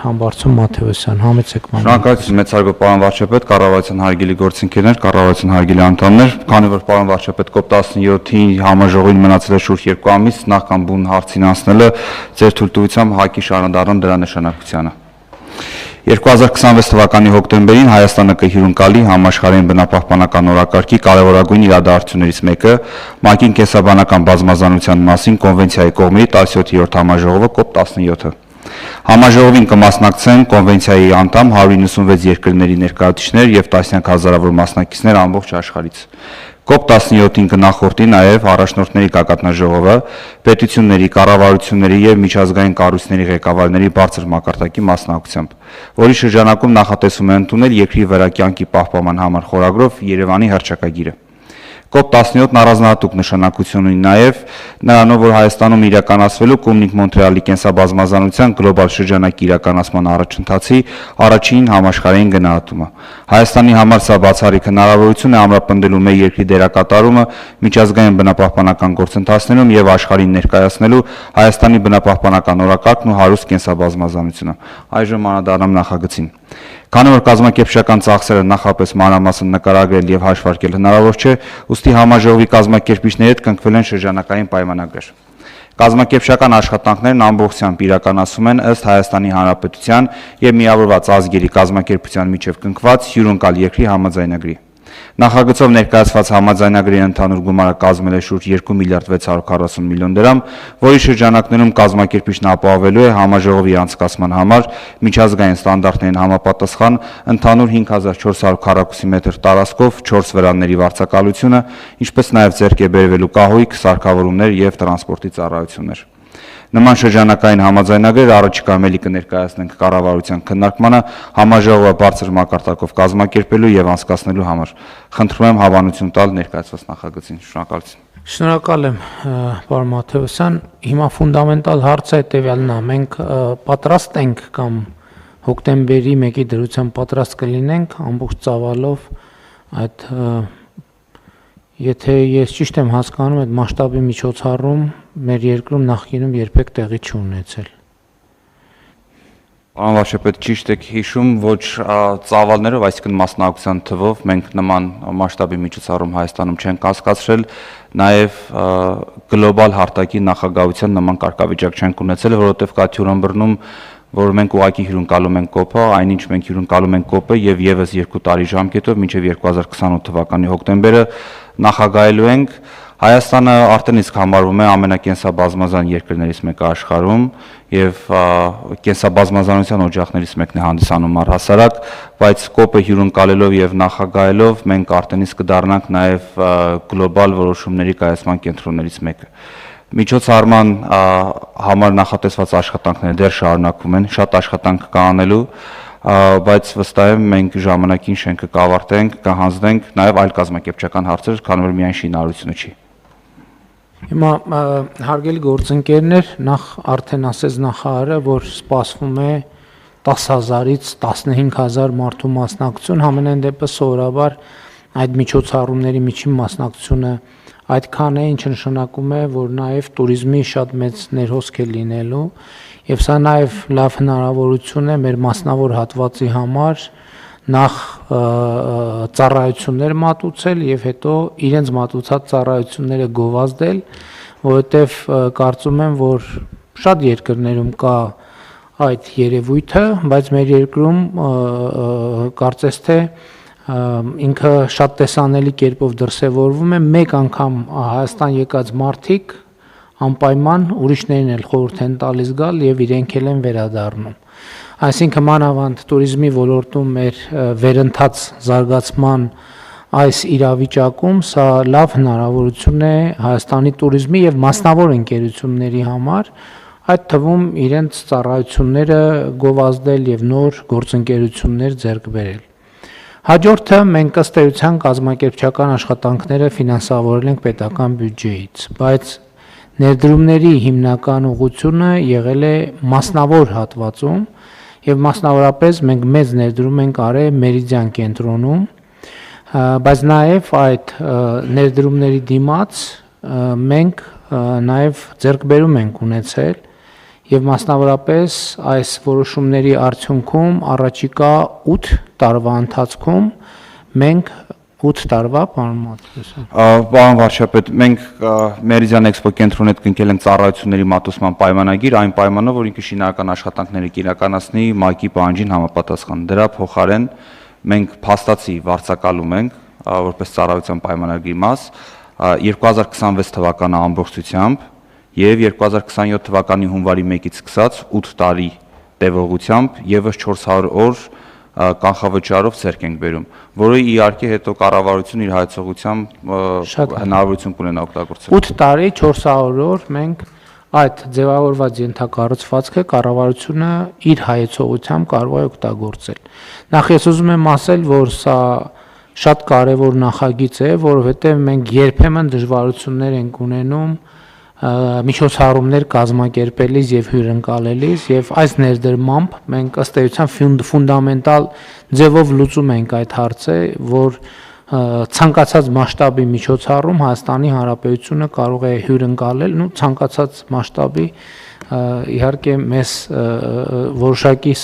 Համբարձում Մաթևոսյան, համեցեք ման։ Շնորհակալություն մեծարգո պարոն վարչապետ, կառավարության հարգելի գործընկերներ, կառավարության հարգելի անդամներ, քանի որ պարոն վարչապետ COP17-ի համաժողովին մնացել է շուրջ 2 ամիս, նախքան բուն հարցին անցնելը ձեր թույլտվությամբ հակի շարունակում դրա նշանակությանը։ 2026 թվականի հոկտեմբերին Հայաստանը կհյուրընկալի համաշխարհային բնապահպանական օրակարգի կարևորագույն իրադարձություններից մեկը ՄԱԿ-ի կենսաբանական բազմազանության մասին կոնվենցիայի կողմերի 17-րդ համաժողովը COP17-ը։ Համաժողովին կմասնակցեն կոնվենցիայի անդամ 196 երկրների ներկայացուցիչներ եւ տասնյակ հազարավոր մասնակիցներ ամբողջ աշխարհից։ COP17-ին կնախորդի նաև առաջնորդների գագաթնաժողովը, պետությունների, կառավարությունների եւ միջազգային կառույցների ղեկավարների բարձր մակարդակի մասնակցությամբ, որի շրջանակում նախատեսվում է ընդունել երկրի վերակյանքի պահպանման համար խորագրով Երևանի հռչակագիրը։ COP17-ն առանձնահատուկ նշանակություն ունի նաև նրանով, որ Հայաստանում իրականացվելու Կումնիկ-Մոնտրեալի կենսաբազմազանության գլոբալ շրջանակի իրականացման առաջընթացի առաջին համաշխարհային գնահատումը։ Հայաստանի համար սա բացառիկ հնարավորություն է ամրապնդելու մեր երկրի դերակատարումը միջազգային բնապահպանական գործընթացներում եւ աշխարհին ներկայացնելու Հայաստանի բնապահպանական օրակարգն ու հարուստ կենսաբազմազանությունը։ Այժմ անդրադառնամ նախագծին։ Քանի որ կազմակերպչական ծախսերը նախապես մանրամասն նկարագրել եւ հաշվարկել հնարավոր չէ, ուստի համաժողովի կազմակերպիչների հետ կնքվել են շրջանակային պայմանագրեր։ Կազմակերպչական աշխատանքներն ամբողջությամբ իրականացում են ըստ Հայաստանի Հանրապետության եւ Միավորված ազգերի կազմակերպության միջև կնքված հյուրընկալ երկրի համաձայնագրի։ Նախագծով ներկայացված համաձայնագրի ընդհանուր գումարը կազմել է շուրջ 2 միլիարդ 640 միլիոն դրամ, որի շրջանակներում կազմակերպիչն ապահովելու է համաժողովի անցկացման համար միջազգային ստանդարտներին համապատասխան ընդհանուր 5400 քառակուսի մետր տարածքով 4 վրանների վարձակալությունը, ինչպես նաև ձեռք է բերվելու կահույք, սարքավորումներ եւ տրանսպորտի ծառայություններ։ Նման շրջանակային համաձայնագրեր առաջիկա մելի կներկայացնենք կառավարության քննարկմանը համաժողովը բարձր մակարդակով կազմակերպելու եւ անցկացնելու համար։ Խնդրում եմ հավանություն տալ ներկայացված նախագծին։ Շնորհակալություն։ Շնորհակալ եմ, պարոն Մաթևոսյան։ Հիմա ֆունդամենտալ հարցը հետեւյալն է. մենք պատրաստ ենք կամ հոկտեմբերի 1-ի դրությամբ պատրաստ կլինենք ամբողջ ծավալով այդ եթե ես ճիշտ եմ հասկանում, այդ մասշտաբի միջոցառում մեր երկրում նախկինում երբեք տեղի չունեցել։ Պարոն վարչապետ, ճիշտ եք հիշում, ոչ ծավալներով, այսինքն մասնակցության թվով մենք նման մասշտաբի միջոցառում Հայաստանում չենք անցկացրել, նաև գլոբալ հարթակի նախագահության նման կարգավիճակ չենք ունեցել, որովհետև կա թյուրըմբռնում, որ մենք ուղղակի հյուրընկալում ենք COP-ը, այնինչ մենք հյուրընկալում ենք COP-ը եւ եւս 2 տարի ժամկետով մինչեւ 2028 թվականի հոկտեմբերը նախագահելու ենք։ Հայաստանը արդեն իսկ համարվում է ամենակենսաբազմազան երկրներից մեկը աշխարհում եւ կենսաբազմազանության օջախներից մեկն է հանդիսանում առհասարակ, բայց COP-ը հյուրընկալելով եւ նախագահելով մենք արդեն իսկ կդառնանք նաեւ գլոբալ որոշումների կայացման կենտրոններից մեկը։ Միջոցառման համար նախատեսված աշխատանքները դեռ շարունակվում են, շատ աշխատանք կա անելու, բայց վստահ եմ մենք ժամանակին շենքը կավարտենք, կհանձնենք նաև այլ կազմակերպչական հարցեր, քանի որ միայն շինարարությունը չի։ Հիմա հարգելի գործընկերներ, նախ արդեն ասեց նախարարը, որ սպասվում է 10,000-ից 15,000 մարդու մասնակցություն, համենայն դեպս սովորաբար այդ միջոցառումների միջին մասնակցությունը այդքան է, ինչը նշանակում է, որ նաև туриզմի շատ մեծ ներհոսք է լինելու, եւ սա նաև լավ հնարավորություն է մեր մասնավոր հատվածի համար նախ ծառայություններ մատուցել եւ հետո իրենց մատուցած ծառայությունները գովազդել, որովհետեւ կարծում եմ, որ շատ երկրներում կա այդ երևույթը, բայց մեր երկրում կարծես թե ինքը շատ տեսանելի կերպով դրսևորվում է, մեկ անգամ Հայաստան եկած մարդիկ անպայման ուրիշներին էլ խորհուրդ են տալիս գալ եւ իրենք էլ են վերադառնում։ Այսինքն մանավանդ туриզմի ոլորտում մեր վերընթաց զարգացման այս իրավիճակում սա լավ հնարավորություն է Հայաստանի туриզմի եւ մասնավոր ընկերությունների համար, այդ թվում իրենց ծառայությունները գովազդել եւ նոր գործընկերություններ ձեռք բերել։ Հաջորդը մենք ըստ էության կազմակերպչական աշխատանքները ֆինանսավորել ենք պետական բյուջեից, բայց ներդրումների հիմնական ուղղությունը եղել է մասնավոր հատվածում եւ մասնավորապես մենք մեծ ներդրում ենք արել Մերիդիան կենտրոնում, բայց նաեւ այդ ներդրումների դիմաց մենք նաեւ ձեռքբերում ենք ունեցել եւ մասնավորապես այս որոշումների արդյունքում առաջիկա 8 տարվա ընթացքում մենք 8 տարվա, պարոն Մատուցյան։ Պարոն վարչապետ, մենք Meridian Expo կենտրոնի հետ կնքել ենք ծառայությունների մատուցման պայմանագիր, այն պայմանով, որ ինքը շինարարական աշխատանքները կիրականացնի ՄԱԿ-ի պահանջին համապատասխան։ Դրա փոխարեն մենք փաստացի վարձակալում ենք որպես ծառայության պայմանագրի մաս 2026 թվականը ամբողջությամբ եւ 2027 թվականի հունվարի 1-ից սկսած 8 տարի տևողությամբ եւս 400 օր կանխավճարով ցերկ ենք բերում, որը իհարկե հետո կառավարությունը իր հայեցողությամբ հնարավորություն կունենա օգտագործել։ 8 տարի 400 օր մենք այդ ձևավորված ենթակառուցվածքը կառավարությունը իր հայեցողությամբ կարող է օգտագործել։ Նախ ես ուզում եմ ասել, որ սա շատ կարևոր նախագիծ է, որովհետև մենք երբեմն դժվարություններ ենք ունենում միջոցառումներ կազմակերպելիս եւ հյուրընկալելիս եւ այս ներդրմամբ մենք ըստ էության ֆունդամենտալ ձևով լուծում ենք այդ հարցը, որ ցանկացած մասշտաբի միջոցառում Հայաստանի Հանրապետությունը կարող է հյուրընկալել, ու ցանկացած մասշտաբի իհարկե մեզ որոշակի